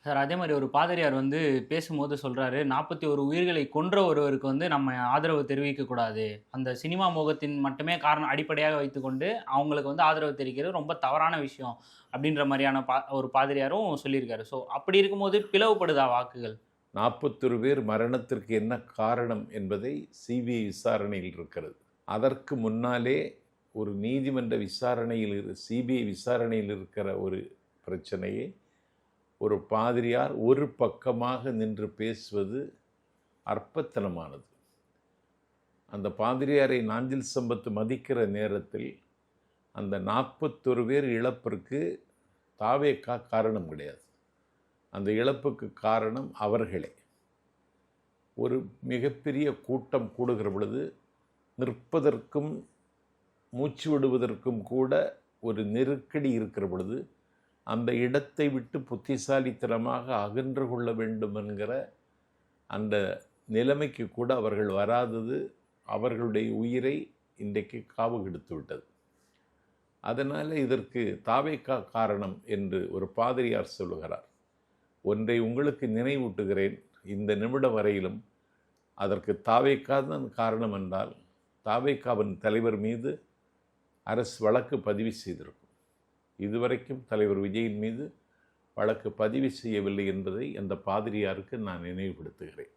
Sir அதே மாரி ஒரு பாதிரியார் வந்து பேசும்போது சொல்றாரு, 41 உயிர்களை கொன்ற ஒருவருக்கு வந்து நம்ம ஆதரவு தெரிவிக்கக் கூடாது. அந்த சினிமா மோகத்தின் மட்டுமே காரணம் அடிப்படையாக வைத்துக்கொண்டு, அவங்களுக்கு வந்து ஆதரவு தெரிவிக்கிறது ரொம்ப தவறான விஷயம். அப்படின்ற மாரியான ஒரு பாதிரியாரும் சொல்லியிருக்காரு. ஸோ அப்படி இருக்கும்போது பிளவுபடுதா வாக்குகள்? 41 பேர் மரணத்திற்கு என்ன காரணம் என்பதை சிபிஐ விசாரணையில் இருக்கிறது. அதற்கு முன்னாலே ஒரு நீதிமன்ற விசாரணையில் சிபிஐ விசாரணையில் இருக்கிற ஒரு பிரச்சனையை ஒரு பாதிரியார் ஒரு பக்கமாக நின்று பேசுவது அற்பத்தனமானது. அந்த பாதிரியாரை நாஞ்சில் சம்பத் மதிக்கிற நேரத்தில் அந்த 41 பேர் இழப்பிற்கு தாவேகா காரணம் கிடையாது. அந்த இழப்புக்கு காரணம் அவர்களே. ஒரு மிகப்பெரிய கூட்டம் கூடுகிற பொழுது நிற்பதற்கும் மூச்சு விடுவதற்கும் கூட ஒரு நெருக்கடி இருக்கிற பொழுது அந்த இடத்தை விட்டு புத்திசாலித்தனமாக அகன்று கொள்ள வேண்டும் என்கிற அந்த நிலைமைக்கு கூட அவர்கள் வராதது அவர்களுடைய உயிரை இன்றைக்கு காவு கெடுத்து விட்டது. அதனால் இதற்கு தாவேகா காரணம் என்று ஒரு பாதிரியார் சொல்லுகிறார். ஒன்றை உங்களுக்கு நினைவூட்டுகிறேன், இந்த நிமிடம் வரையிலும் அதற்கு தாவேகா தான் காரணம் என்றால் தாவேகாவின் தலைவர் மீது அரசு வழக்கு பதிவு செய்திருக்கும். இதுவரைக்கும் தலைவர் விஜயின் மீது வழக்கு பதிவு செய்யவில்லை என்பதை அந்த பாதிரியாருக்கு நான் நினைவுபடுத்துகிறேன்.